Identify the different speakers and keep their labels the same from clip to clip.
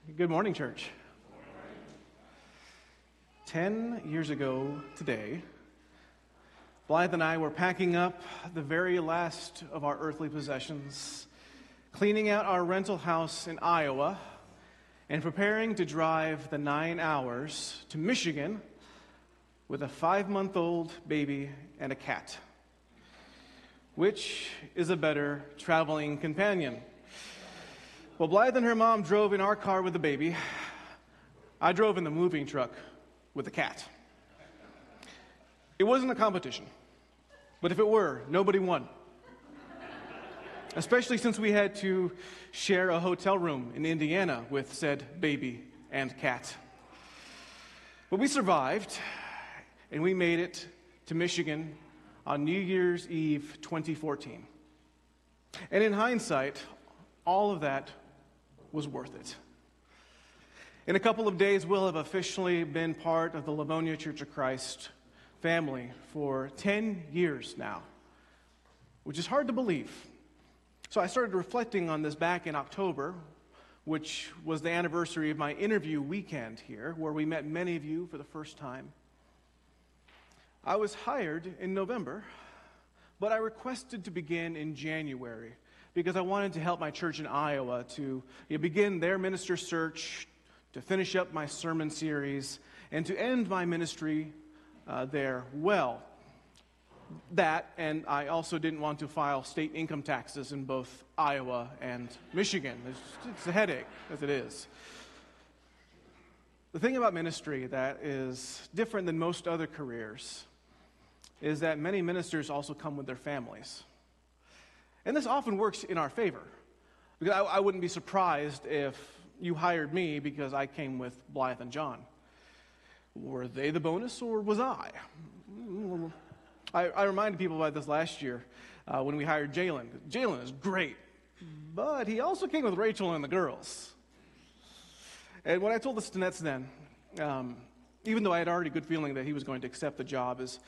Speaker 1: Good morning, church. 10 years ago today, Blythe and I were packing up the very last of our earthly possessions, cleaning out our rental house in Iowa, and preparing to drive the 9 hours to Michigan with a 5-month-old baby and a cat. Which is a better traveling companion? Well, Blythe and her mom drove in our car with the baby. I drove in the moving truck with the cat. It wasn't a competition, but if it were, nobody won. Especially since we had to share a hotel room in Indiana with said baby and cat. But we survived, and we made it to Michigan on New Year's Eve 2014. And in hindsight, all of that was worth it. In a couple of days, we'll have officially been part of the Livonia Church of Christ family for 10 years now, which is hard to believe. So I started reflecting on this back in October, which was the anniversary of my interview weekend here, where we met many of you for the first time. I was hired in November, but I requested to begin in January because I wanted to help my church in Iowa to begin their minister search, to finish up my sermon series, and to end my ministry there well. That, and I also didn't want to file state income taxes in both Iowa and Michigan. It's a headache, as it is. The thing about ministry that is different than most other careers is that many ministers also come with their families. And this often works in our favor. Because I wouldn't be surprised if you hired me because I came with Blythe and John. Were they the bonus, or was I? I reminded people about this last year when we hired Jalen. Jalen is great, but he also came with Rachel and the girls. And what I told the Stinnetts then, even though I had already a good feeling that he was going to accept the job, is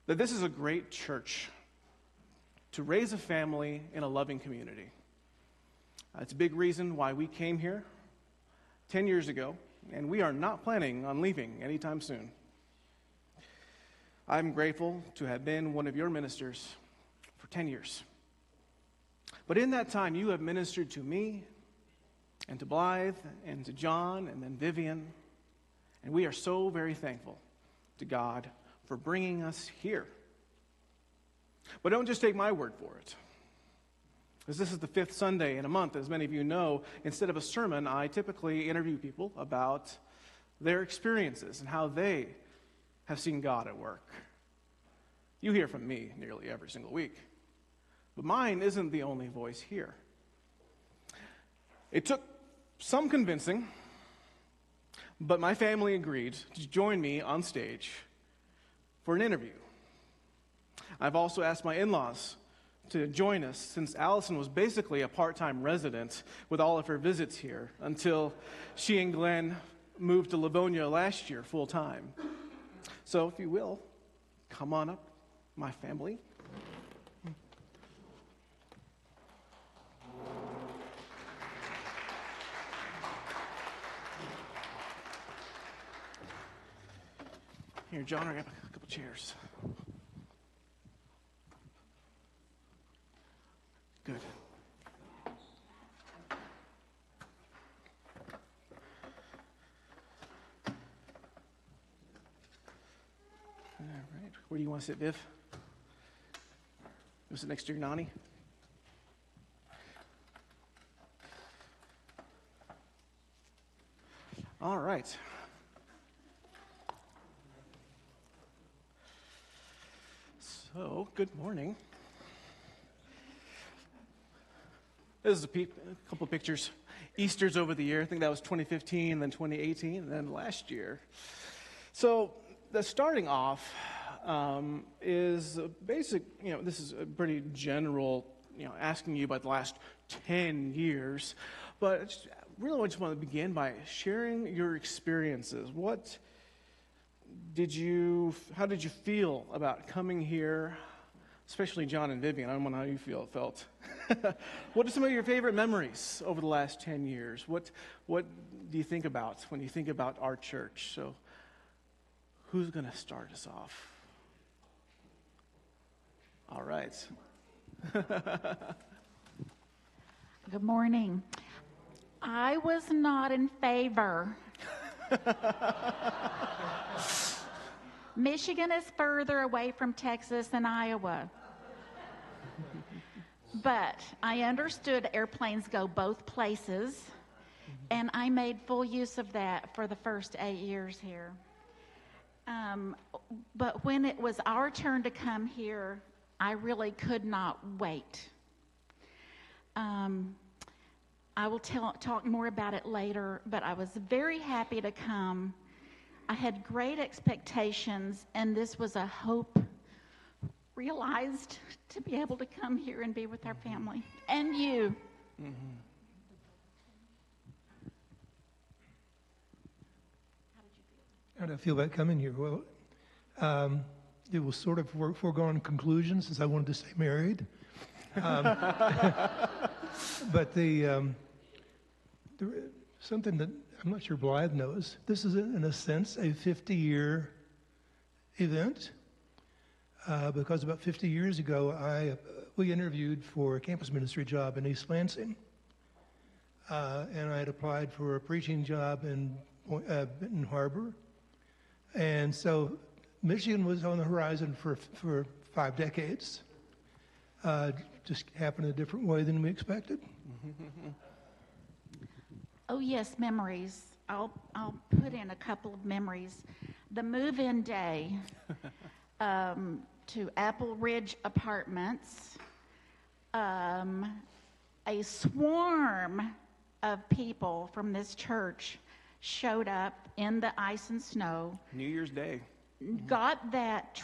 Speaker 1: that this is a great church to raise a family in a loving community. It's a big reason why we came here 10 years ago, and we are not planning on leaving anytime soon. I'm grateful to have been one of your ministers for 10 years. But in that time, you have ministered to me and to Blythe and to John and then Vivian, and we are so very thankful to God for bringing us here. But don't just take my word for it. Because this is the 5th Sunday in a month, as many of you know. Instead of a sermon, I typically interview people about their experiences and how they have seen God at work. You hear from me nearly every single week. But mine isn't the only voice here. It took some convincing, but my family agreed to join me on stage for an interview. I've also asked my in-laws to join us, since Allison was basically a part-time resident with all of her visits here until she and Glenn moved to Livonia last year full-time. So if you will, come on up, my family. Here, John, I got a couple chairs. Good. All right. Where do you want to sit, Viv? You sit next to your nanny? All right. So, good morning. This is a couple of pictures. Easter's over the year. I think that was 2015, then 2018, and then last year. So the starting off is a basic, this is a pretty general, asking you about the last 10 years. But I just want to begin by sharing your experiences. How did you feel about coming here especially John and Vivian. I don't know how you felt. What are some of your favorite memories over the last 10 years? What do you think about when you think about our church? So who's going to start us off? All right.
Speaker 2: Good morning. I was not in favor. Michigan is further away from Texas than Iowa. But I understood airplanes go both places, and I made full use of that for the first 8 years here. But when it was our turn to come here, I really could not wait. I will talk more about it later, but I was very happy to come. I had great expectations, and this was a hope realized to be able to come here and be with our family and you.
Speaker 3: Mm-hmm. How did I feel about coming here? Well, it was sort of foregone conclusion since I wanted to stay married. But something that I'm not sure Blythe knows, this is in a sense a 50-year event because about 50 years ago we interviewed for a campus ministry job in East Lansing, and I had applied for a preaching job in Benton Harbor, and so Michigan was on the horizon for 5 decades. Just happened a different way than we expected.
Speaker 2: Oh yes, memories. I'll put in a couple of memories. The move-in day to Apple Ridge Apartments. A swarm of people from this church showed up in the ice and snow.
Speaker 1: New Year's Day.
Speaker 2: Got that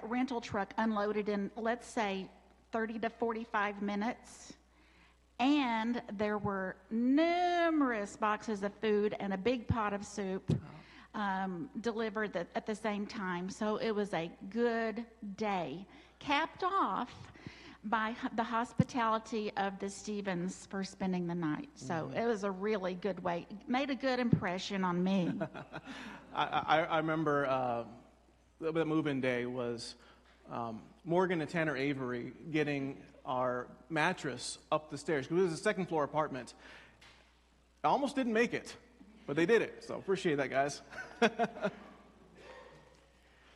Speaker 2: rental truck unloaded in, let's say, 30 to 45 minutes. And there were numerous boxes of food and a big pot of soup delivered at the same time. So it was a good day, capped off by the hospitality of the Stevens for spending the night. So it was a really good way. It made a good impression on me.
Speaker 1: I remember the move-in day was Morgan and Tanner Avery getting our mattress up the stairs, because it was a second-floor apartment. I almost didn't make it, but they did it, so appreciate that, guys.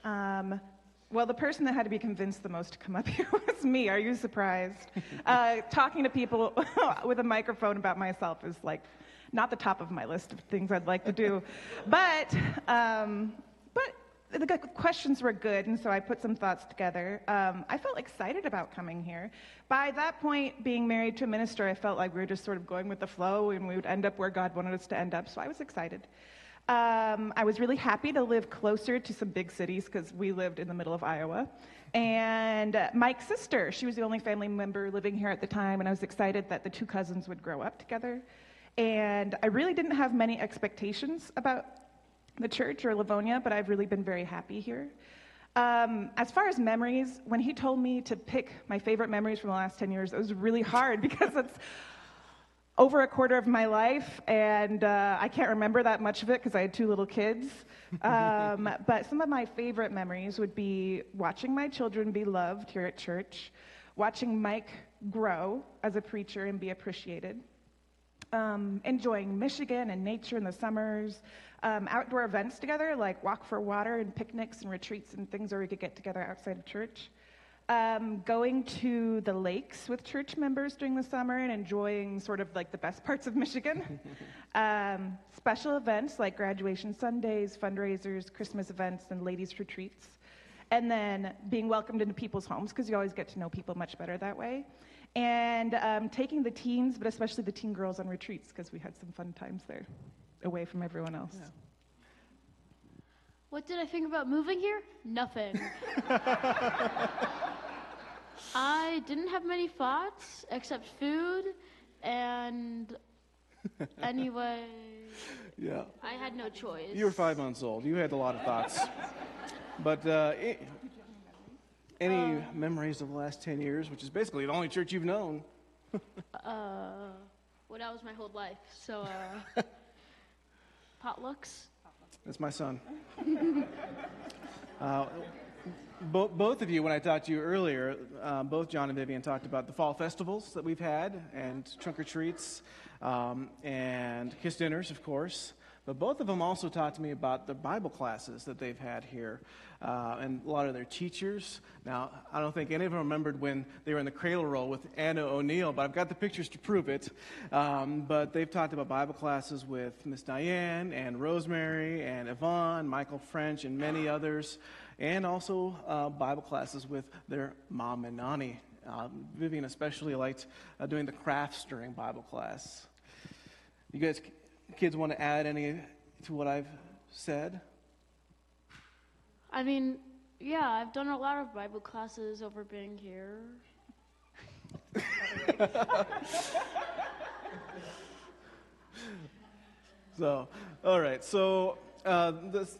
Speaker 4: Well, the person that had to be convinced the most to come up here was me. Are you surprised? Talking to people with a microphone about myself is like not the top of my list of things I'd like to do. But the questions were good, and so I put some thoughts together. I felt excited about coming here. By that point, being married to a minister, I felt like we were just sort of going with the flow, and we would end up where God wanted us to end up, so I was excited. I was really happy to live closer to some big cities because we lived in the middle of Iowa. And Mike's sister, she was the only family member living here at the time, and I was excited that the two cousins would grow up together. And I really didn't have many expectations about the church or Livonia, but I've really been very happy here. As far as memories, when he told me to pick my favorite memories from the last 10 years, it was really hard because it's over a quarter of my life, and I can't remember that much of it because I had 2 little kids. But some of my favorite memories would be watching my children be loved here at church, watching Mike grow as a preacher and be appreciated, enjoying Michigan and nature in the summers, outdoor events together like Walk for Water and picnics and retreats and things where we could get together outside of church. Going to the lakes with church members during the summer and enjoying sort of like the best parts of Michigan. Special events like graduation Sundays, fundraisers, Christmas events, and ladies' retreats. And then being welcomed into people's homes because you always get to know people much better that way. And taking the teens, but especially the teen girls on retreats because we had some fun times there away from everyone else.
Speaker 1: Yeah.
Speaker 5: What did I think about moving here? Nothing. I didn't have many thoughts except food, and anyway,
Speaker 1: Yeah.
Speaker 5: I had no choice.
Speaker 1: You were 5 months old. You had a lot of thoughts. But Any memories of the last 10 years, which is basically the only church you've known?
Speaker 5: Well, that was my whole life. So, potlucks.
Speaker 1: That's my son. Both of you, when I talked to you earlier, both John and Vivian talked about the fall festivals that we've had, and trunk or treats, and kiss dinners, of course. But both of them also talked to me about the Bible classes that they've had here, and a lot of their teachers. Now, I don't think any of them remembered when they were in the cradle roll with Anna O'Neill, but I've got the pictures to prove it. But they've talked about Bible classes with Miss Diane and Rosemary and Yvonne, Michael French, and many others, and also Bible classes with their mom and Nani. Vivian especially liked doing the crafts during Bible class. You guys, kids, want to add any to what I've said?
Speaker 5: I mean, yeah, I've done a lot of Bible classes over being here.
Speaker 1: So, all right. So, this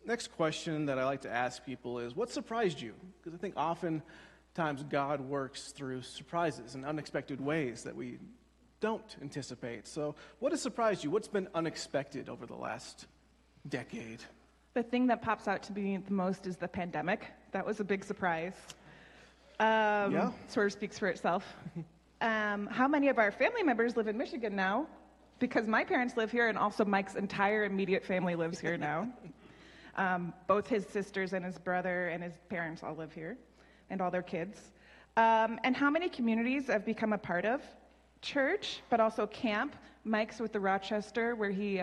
Speaker 1: next question that I like to ask people is, what surprised you? Because I think oftentimes God works through surprises and unexpected ways that we don't anticipate. So, what has surprised you? What's been unexpected over the last decade?
Speaker 4: The thing that pops out to me the most is the pandemic. That was a big surprise. Sort of speaks for itself. How many of our family members live in Michigan now? Because my parents live here, and also Mike's entire immediate family lives here now. Both his sisters and his brother and his parents all live here, and all their kids. And how many communities I've become a part of? Church, but also camp. Mike's with the Rochester, where he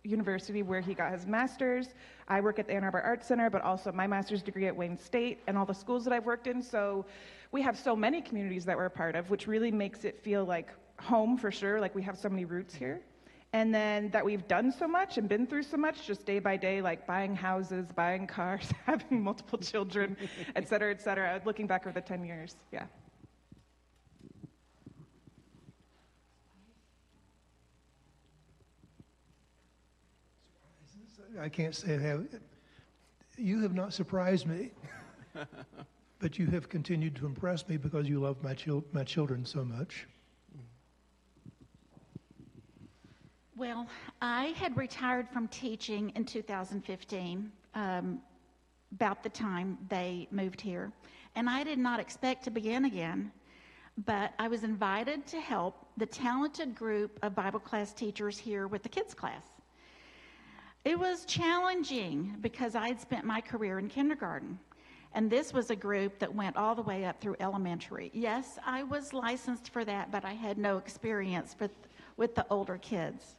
Speaker 4: University, where he got his master's. I work at the Ann Arbor Arts Center, but also my master's degree at Wayne State, and all the schools that I've worked in. So we have so many communities that we're a part of, which really makes it feel like home for sure, like we have so many roots here. And then that we've done so much and been through so much just day by day, like buying houses, buying cars, having multiple children, et cetera, looking back over the 10 years, yeah.
Speaker 3: I can't say I have. You have not surprised me, but you have continued to impress me because you love my children so much.
Speaker 2: Well, I had retired from teaching in 2015, about the time they moved here. And I did not expect to begin again, but I was invited to help the talented group of Bible class teachers here with the kids class. It was challenging because I had spent my career in kindergarten, and this was a group that went all the way up through elementary. Yes, I was licensed for that, but I had no experience with the older kids.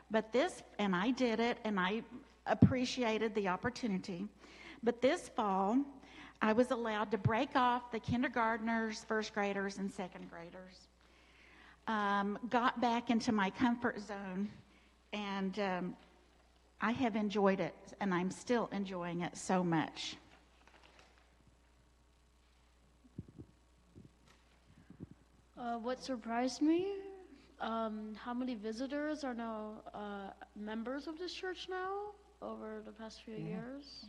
Speaker 2: But and I did it, and I appreciated the opportunity. But this fall, I was allowed to break off the kindergartners, first graders, and second graders. Got back into my comfort zone, and I have enjoyed it, and I'm still enjoying it so much.
Speaker 5: What surprised me? How many visitors are now members of this church now over the past few years?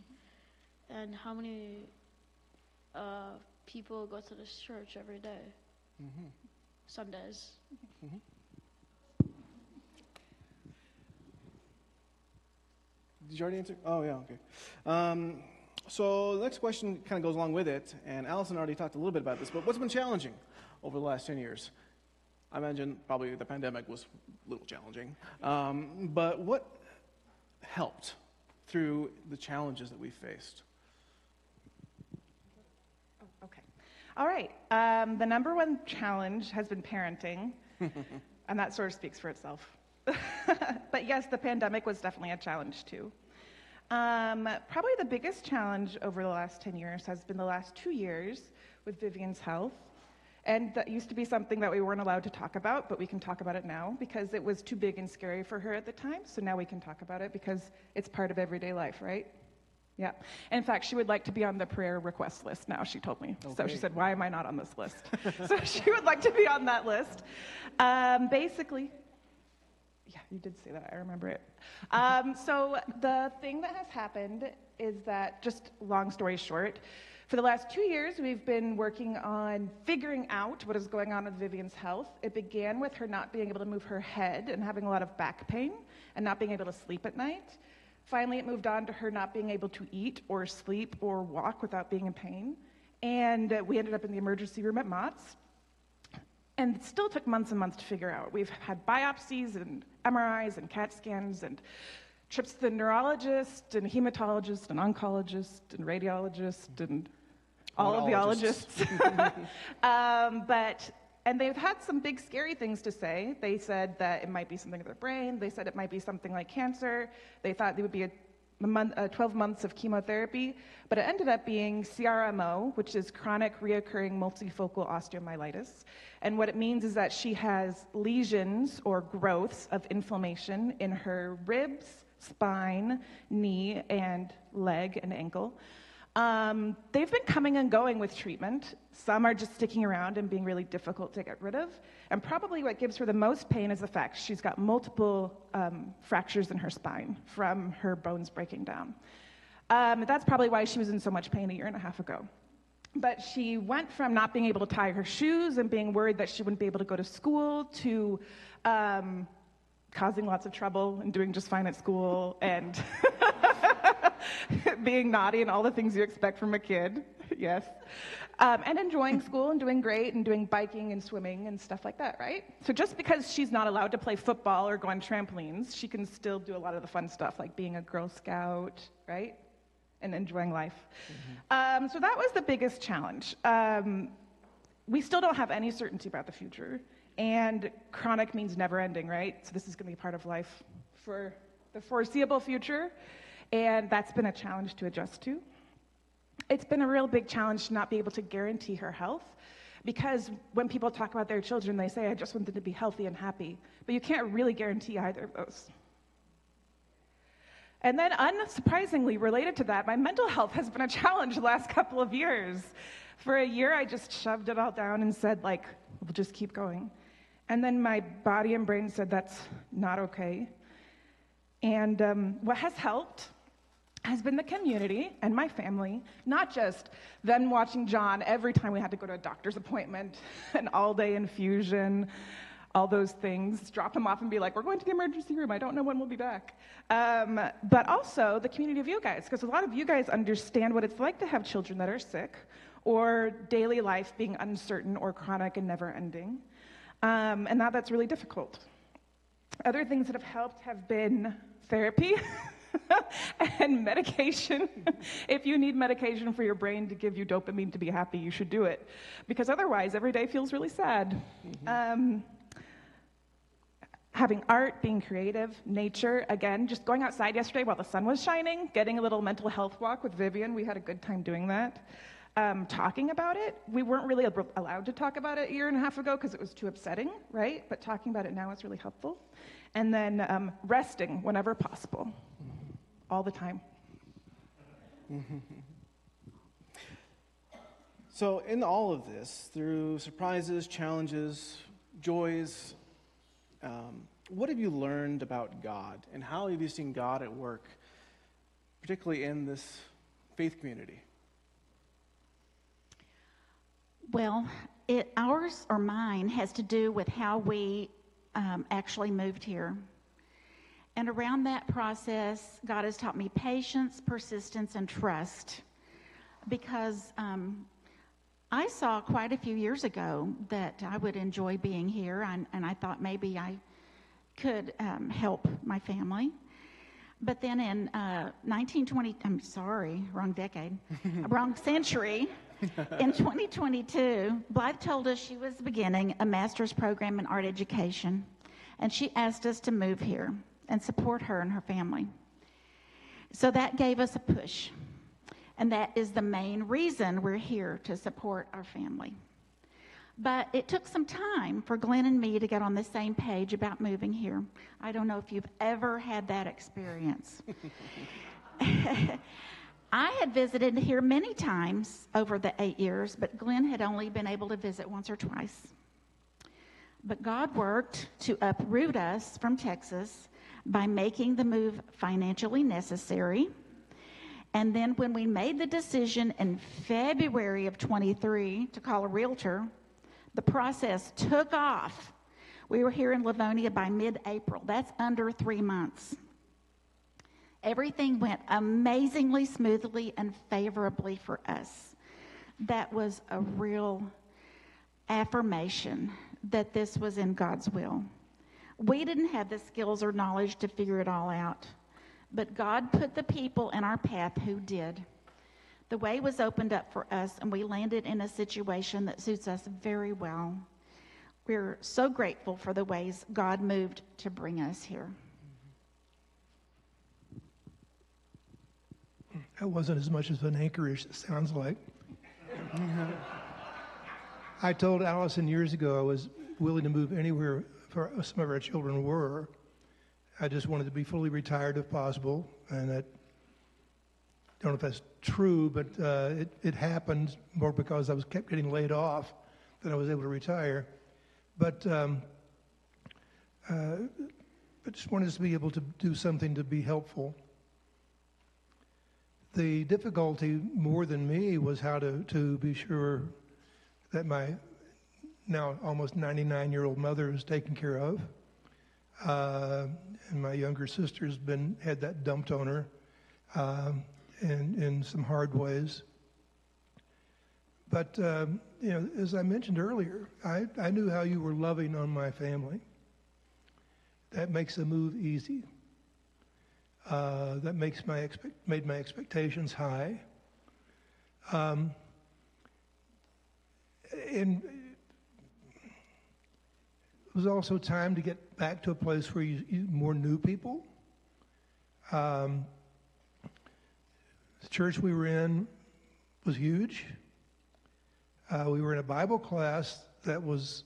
Speaker 5: And how many people go to this church every day? Sundays.
Speaker 1: Did you already answer? Oh, yeah, okay. So the next question kind of goes along with it, and Allison already talked a little bit about this, but what's been challenging over the last 10 years? I imagine probably the pandemic was a little challenging, but what helped through the challenges that we faced?
Speaker 4: Okay. All right. The number one challenge has been parenting, and that sort of speaks for itself. But yes, the pandemic was definitely a challenge too. Probably the biggest challenge over the last 10 years has been the last 2 years with Vivian's health. And that used to be something that we weren't allowed to talk about, but we can talk about it now because it was too big and scary for her at the time. So now we can talk about it because it's part of everyday life, right? Yeah. In fact, she would like to be on the prayer request list now, she told me. Okay. So she said, why am I not on this list? So she would like to be on that list. Basically, yeah, you did say that. I remember it. So the thing that has happened is that, just long story short, For the last 2 years, we've been working on figuring out what is going on with Vivian's health. It began with her not being able to move her head and having a lot of back pain and not being able to sleep at night. Finally, it moved on to her not being able to eat or sleep or walk without being in pain. And we ended up in the emergency room at Mott's. And it still took months and months to figure out. We've had biopsies and MRIs and CAT scans and trips to the neurologist and hematologist and oncologist and radiologist and all of the ologists. And they've had some big scary things to say. They said that it might be something in their brain. They said it might be something like cancer. They thought it would be 12 months of chemotherapy, but it ended up being CRMO, which is chronic reoccurring multifocal osteomyelitis. And what it means is that she has lesions or growths of inflammation in her ribs, spine, knee, and leg and ankle. They've been coming and going with treatment. Some are just sticking around and being really difficult to get rid of. And probably what gives her the most pain is the fact she's got multiple fractures in her spine from her bones breaking down. That's probably why she was in so much pain a year and a half ago. But she went from not being able to tie her shoes and being worried that she wouldn't be able to go to school to causing lots of trouble and doing just fine at school and being naughty and all the things you expect from a kid, yes. And enjoying school and doing great and doing biking and swimming and stuff like that, right? So just because she's not allowed to play football or go on trampolines, she can still do a lot of the fun stuff like being a Girl Scout, right? And enjoying life. Mm-hmm. So that was the biggest challenge. We still don't have any certainty about the future. And chronic means never ending, right? So this is going to be part of life for the foreseeable future. And that's been a challenge to adjust to. It's been a real big challenge to not be able to guarantee her health, because when people talk about their children, they say, I just want them to be healthy and happy. But you can't really guarantee either of those. And then unsurprisingly related to that, my mental health has been a challenge the last couple of years. For a year, I just shoved it all down and said, we'll just keep going. And then my body and brain said, that's not okay. And what has helped has been the community and my family, not just them watching John every time we had to go to a doctor's appointment, an all-day infusion, all those things, drop him off and be like, we're going to the emergency room, I don't know when we'll be back. But also the community of you guys, because a lot of you guys understand what it's like to have children that are sick or daily life being uncertain or chronic and never ending. And now that's really difficult. Other things that have helped have been therapy and medication. If you need medication for your brain to give you dopamine to be happy, you should do it. Because otherwise, every day feels really sad. Mm-hmm. Having art, being creative, nature, again, just going outside yesterday while the sun was shining, getting a little mental health walk with Vivian. We had a good time doing that. Talking about it. We weren't really allowed to talk about it a year and a half ago because it was too upsetting, right? But talking about it now is really helpful. And then resting whenever possible, all the time.
Speaker 1: So in all of this, through surprises, challenges, joys, what have you learned about God? And how have you seen God at work, particularly in this faith community?
Speaker 2: Well, ours or mine has to do with how we actually moved here. And around that process, God has taught me patience, persistence, and trust. Because I saw quite a few years ago that I would enjoy being here, and I thought maybe I could help my family. But then in 1920, I'm sorry, wrong decade, wrong century. In 2022, Blythe told us she was beginning a master's program in art education, and she asked us to move here and support her and her family. So that gave us a push, and that is the main reason we're here, to support our family. But it took some time for Glenn and me to get on the same page about moving here. I don't know if you've ever had that experience. I had visited here many times over the 8 years, but Glenn had only been able to visit once or twice. But God worked to uproot us from Texas by making the move financially necessary And then when we made the decision in February of 23 to call a realtor, the process took off. We were here in Livonia by mid-April. That's under 3 months. Everything went amazingly smoothly and favorably for us. That was a real affirmation that this was in God's will. We didn't have the skills or knowledge to figure it all out, but God put the people in our path who did. The way was opened up for us, and we landed in a situation that suits us very well. We're so grateful for the ways God moved to bring us here.
Speaker 3: That wasn't as much as an anchorage, it sounds like. I told Allison years ago I was willing to move anywhere for some of our children were. I just wanted to be fully retired if possible, and I don't know if that's true, but it happened more because I kept getting laid off than I was able to retire. But I just wanted us to be able to do something to be helpful. The difficulty more than me was how to be sure that my now almost 99-year-old mother is taken care of. And my younger sister's had that dumped on her in some hard ways. But, as I mentioned earlier, I knew how you were loving on my family. That makes the move easy. That made my expectations high. And it was also time to get back to a place where you more knew people. The church we were in was huge. We were in a Bible class that was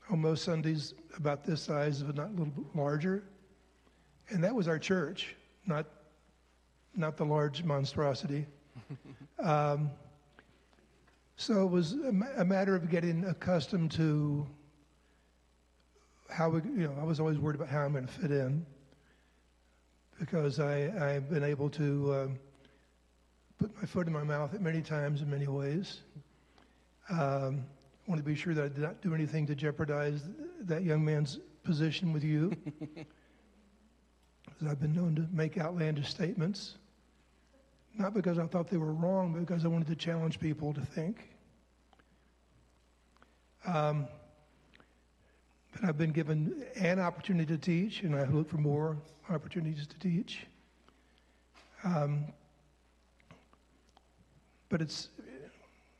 Speaker 3: on most Sundays about this size, if not a little bit larger. And that was our church, not the large monstrosity. So it was a matter of getting accustomed to how I was always worried about how I'm going to fit in, because I've been able to put my foot in my mouth at many times in many ways. I want to be sure that I did not do anything to jeopardize that young man's position with you. Because I've been known to make outlandish statements, not because I thought they were wrong, but because I wanted to challenge people to think. But I've been given an opportunity to teach, and I look for more opportunities to teach. But I'm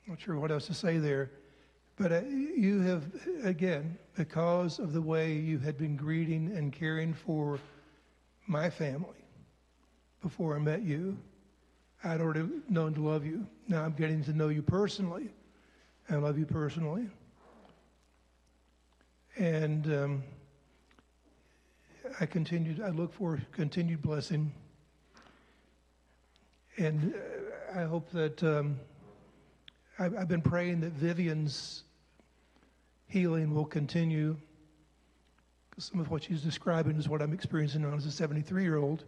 Speaker 3: not sure what else to say there. But you have, again, because of the way you had been greeting and caring for my family before I met you, I'd already known to love you. Now I'm getting to know you personally. I love you personally. And I look for continued blessing. And I hope that I've been praying that Vivian's healing will continue. Some of what she's describing is what I'm experiencing now as a 73-year-old,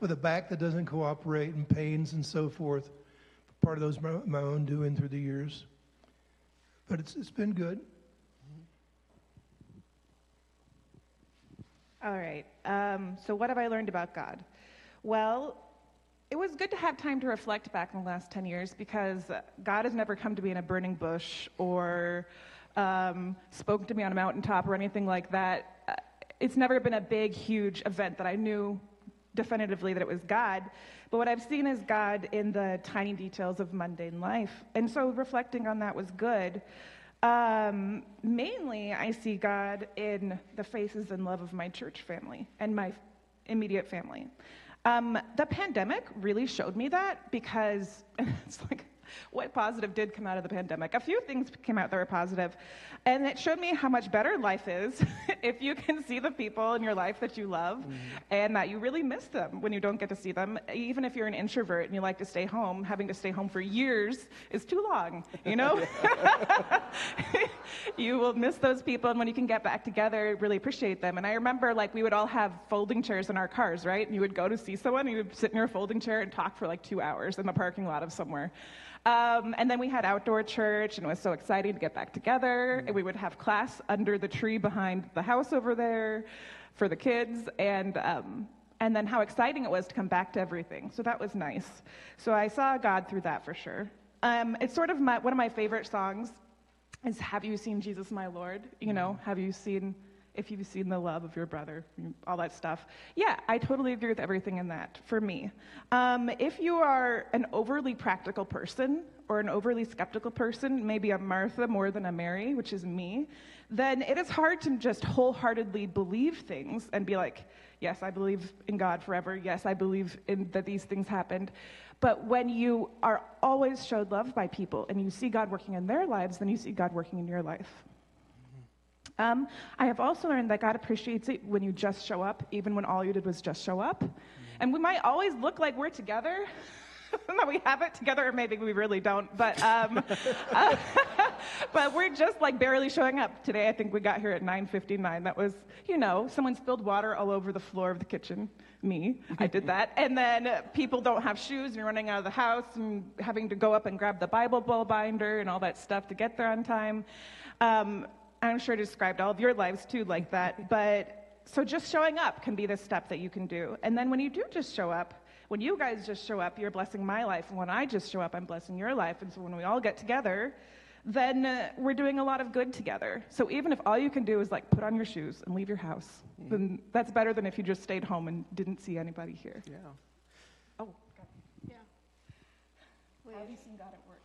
Speaker 3: with a back that doesn't cooperate and pains and so forth. Part of those my own doing through the years. But it's been good.
Speaker 4: All right. So what have I learned about God? Well, it was good to have time to reflect back in the last 10 years, because God has never come to me in a burning bush or spoken to me on a mountaintop or anything like that. It's never been a big, huge event that I knew definitively that it was God. But what I've seen is God in the tiny details of mundane life. And so reflecting on that was good. Mainly, I see God in the faces and love of my church family and my immediate family. The pandemic really showed me that, because it's like what positive did come out of the pandemic? A few things came out that were positive, and it showed me how much better life is if you can see the people in your life that you love and that you really miss them when you don't get to see them. Even if you're an introvert and you like to stay home, having to stay home for years is too long, you know? You will miss those people, and when you can get back together, really appreciate them. And I remember, like, we would all have folding chairs in our cars, right? And you would go to see someone, and you would sit in your folding chair and talk for like 2 hours in the parking lot of somewhere. And then we had outdoor church, and it was so exciting to get back together. And we would have class under the tree behind the house over there for the kids, and then how exciting it was to come back to everything. So that was nice. So I saw God through that for sure. It's sort of one of my favorite songs is "Have You Seen Jesus, My Lord?" You know, if you've seen the love of your brother, all that stuff. Yeah, I totally agree with everything in that for me. If you are an overly practical person or an overly skeptical person, maybe a Martha more than a Mary, which is me, then it is hard to just wholeheartedly believe things and be like, yes, I believe in God forever. Yes, I believe that these things happened. But when you are always showed love by people and you see God working in their lives, then you see God working in your life. I have also learned that God appreciates it when you just show up, even when all you did was just show up. And we might always look like we're together, that we have it together, or maybe we really don't, but but we're just like barely showing up. Today, I think we got here at 9:59. That was, you know, someone spilled water all over the floor of the kitchen. Me, I did that. And then people don't have shoes and you're running out of the house and having to go up and grab the Bible bowl binder and all that stuff to get there on time. I'm sure I described all of your lives too like that, but so just showing up can be the step that you can do. And then when you do just show up, when you guys just show up, you're blessing my life, and when I just show up, I'm blessing your life. And so when we all get together, then we're doing a lot of good together. So even if all you can do is like put on your shoes and leave your house, then that's better than if you just stayed home and didn't see anybody here.
Speaker 1: Yeah.
Speaker 4: Oh, God.
Speaker 5: Yeah. Wait.
Speaker 4: How have you seen God at work?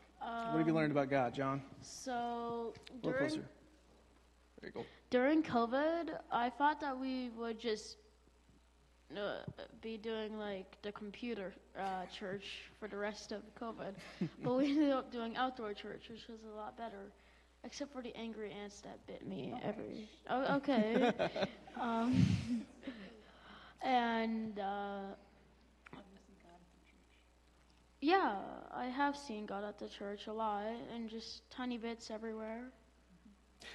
Speaker 1: What have you learned about God, John?
Speaker 5: So
Speaker 1: A little closer. There you go.
Speaker 5: during COVID, I thought that we would just be doing like the computer church for the rest of COVID, but we ended up doing outdoor church, which was a lot better, except for the angry ants that bit me every. Oh, okay. And yeah, I have seen God at the church a lot, and just tiny bits everywhere.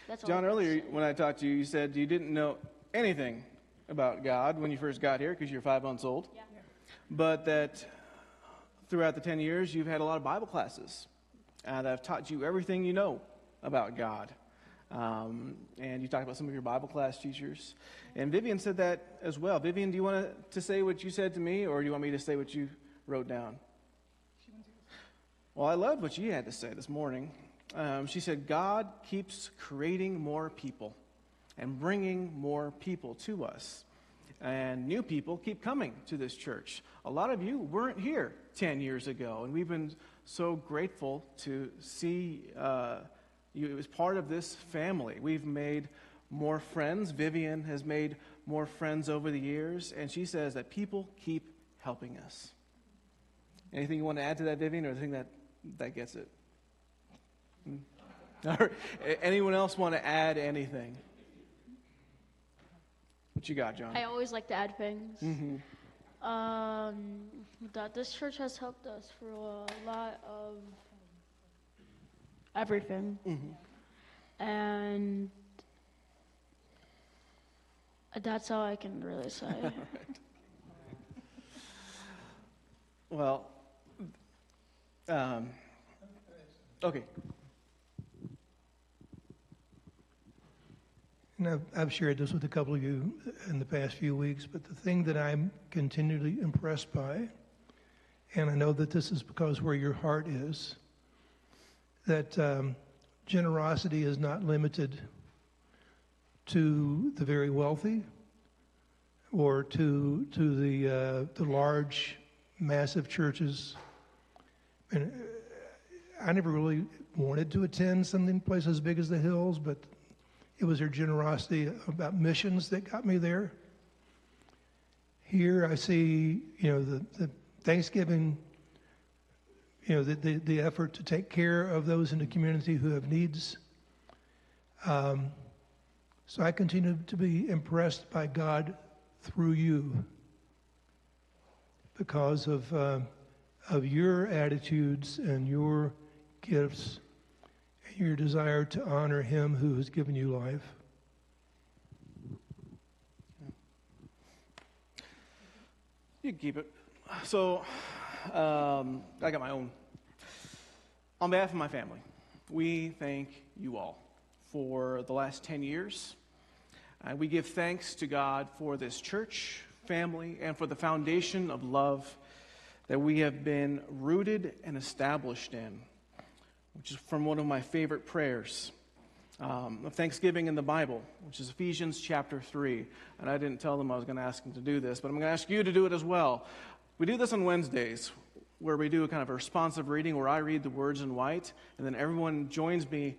Speaker 5: That's all.
Speaker 1: John,
Speaker 5: I can
Speaker 1: earlier
Speaker 5: say.
Speaker 1: when I talked to you, you said you didn't know anything about God when you first got here because you're 5 months old.
Speaker 5: Yeah.
Speaker 1: But that throughout the 10 years, you've had a lot of Bible classes that have taught you everything you know about God. And you talked about some of your Bible class teachers. And Vivian said that as well. Vivian, do you want to say what you said to me, or do you want me to say what you wrote down? Well, I loved what she had to say this morning. She said, God keeps creating more people and bringing more people to us. And new people keep coming to this church. A lot of you weren't here 10 years ago, and we've been so grateful to see you as part of this family. We've made more friends. Vivian has made more friends over the years, and she says that people keep helping us. Anything you want to add to that, Vivian, or the thing that gets it? Or anyone else want to add anything? What you got, John?
Speaker 5: I always like to add things.
Speaker 1: Mm-hmm.
Speaker 5: That this church has helped us through a lot of everything.
Speaker 1: Mm-hmm.
Speaker 5: And that's all I can really say.
Speaker 1: Right. Well, okay.
Speaker 3: And I've shared this with a couple of you in the past few weeks, but the thing that I'm continually impressed by, and I know that this is because where your heart is, that generosity is not limited to the very wealthy or to the large, massive churches. And I never really wanted to attend some place as big as the Hills, but it was their generosity about missions that got me there. Here I see, the Thanksgiving, the effort to take care of those in the community who have needs. So I continue to be impressed by God through you because of your attitudes and your gifts and your desire to honor Him who has given you life.
Speaker 1: You can keep it. So, I got my own. On behalf of my family, we thank you all for the last 10 years. We give thanks to God for this church, family, and for the foundation of love that we have been rooted and established in, which is from one of my favorite prayers of Thanksgiving in the Bible, which is Ephesians chapter 3. And I didn't tell them I was going to ask them to do this, but I'm going to ask you to do it as well. We do this on Wednesdays, where we do a kind of a responsive reading where I read the words in white, and then everyone joins me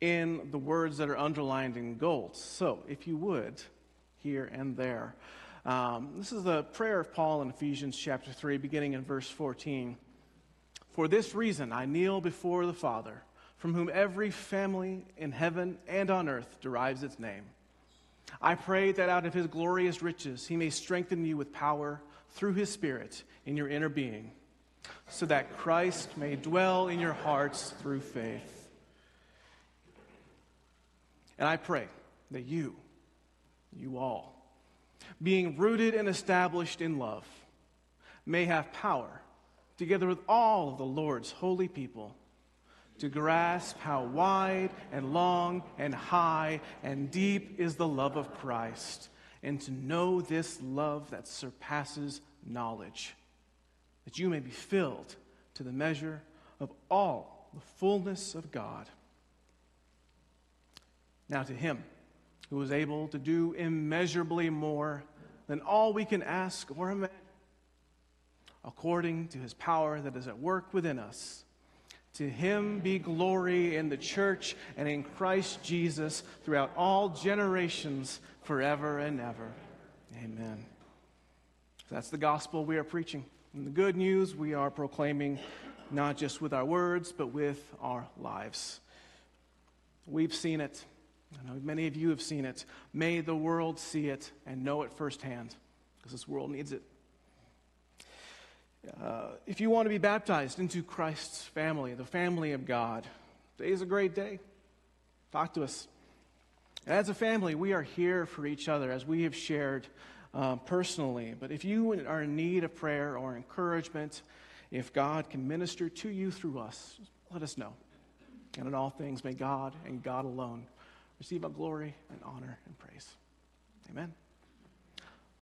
Speaker 1: in the words that are underlined in gold. So, if you would, here and there. This is the prayer of Paul in Ephesians chapter 3, beginning in verse 14. For this reason I kneel before the Father, from whom every family in heaven and on earth derives its name. I pray that out of His glorious riches He may strengthen you with power through His Spirit in your inner being, so that Christ may dwell in your hearts through faith. And I pray that you all, being rooted and established in love, may have power, together with all of the Lord's holy people, to grasp how wide and long and high and deep is the love of Christ, and to know this love that surpasses knowledge, that you may be filled to the measure of all the fullness of God. Now to Him who is able to do immeasurably more than all we can ask or imagine, according to His power that is at work within us, to Him be glory in the church and in Christ Jesus throughout all generations, forever and ever. Amen. That's the gospel we are preaching. And the good news we are proclaiming, not just with our words, but with our lives. We've seen it. I know many of you have seen it. May the world see it and know it firsthand, because this world needs it. If you want to be baptized into Christ's family, the family of God, today is a great day. Talk to us. And as a family, we are here for each other, as we have shared personally. But if you are in need of prayer or encouragement, if God can minister to you through us, let us know. And in all things, may God and God alone receive our glory and honor and praise. Amen.